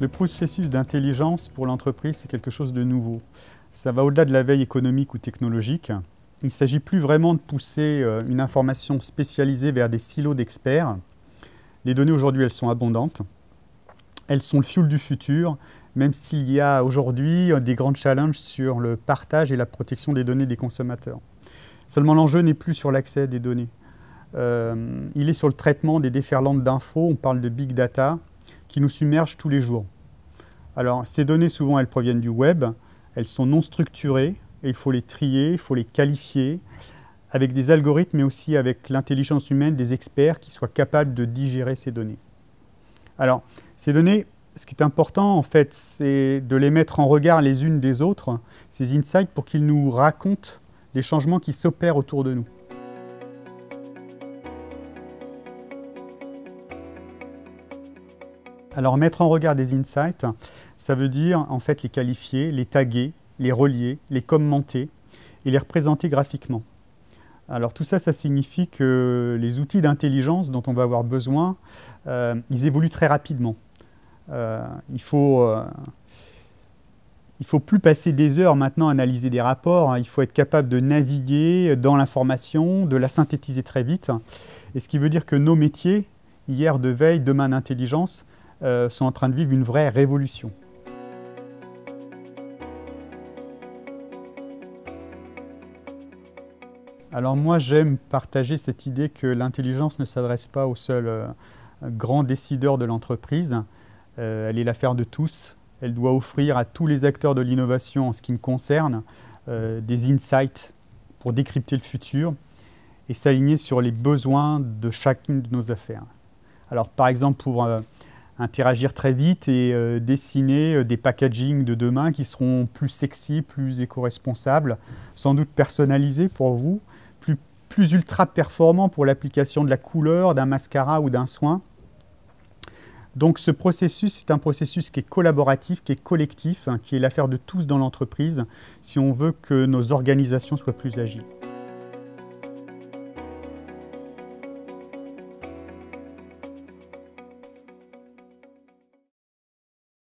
Le processus d'intelligence pour l'entreprise, c'est quelque chose de nouveau. Ça va au-delà de la veille économique ou technologique. Il ne s'agit plus vraiment de pousser une information spécialisée vers des silos d'experts. Les données aujourd'hui, elles sont abondantes. Elles sont le fuel du futur, même s'il y a aujourd'hui des grands challenges sur le partage et la protection des données des consommateurs. Seulement l'enjeu n'est plus sur l'accès des données. Il est sur le traitement des déferlantes d'infos, on parle de big data, qui nous submergent tous les jours. Alors ces données, souvent, elles proviennent du web, elles sont non structurées, et il faut les trier, il faut les qualifier, avec des algorithmes, mais aussi avec l'intelligence humaine des experts qui soient capables de digérer ces données. Alors, ces données, ce qui est important, en fait, c'est de les mettre en regard les unes des autres, ces insights, pour qu'ils nous racontent les changements qui s'opèrent autour de nous. Alors, mettre en regard des insights, ça veut dire, en fait, les qualifier, les taguer, les relier, les commenter et les représenter graphiquement. Alors tout ça, ça signifie que les outils d'intelligence dont on va avoir besoin, ils évoluent très rapidement. Il faut plus passer des heures maintenant à analyser des rapports, hein. Il faut être capable de naviguer dans l'information, de la synthétiser très vite. Et ce qui veut dire que nos métiers, hier de veille, demain d'intelligence, sont en train de vivre une vraie révolution. Alors moi, j'aime partager cette idée que l'intelligence ne s'adresse pas aux seuls grands décideurs de l'entreprise. Elle est l'affaire de tous. Elle doit offrir à tous les acteurs de l'innovation, en ce qui me concerne, des insights pour décrypter le futur et s'aligner sur les besoins de chacune de nos affaires. Alors par exemple, pour interagir très vite et dessiner des packagings de demain qui seront plus sexy, plus éco-responsables, sans doute personnalisés pour vous, plus ultra performants pour l'application de la couleur, d'un mascara ou d'un soin. Donc ce processus, c'est un processus qui est collaboratif, qui est collectif, qui est l'affaire de tous dans l'entreprise, si on veut que nos organisations soient plus agiles.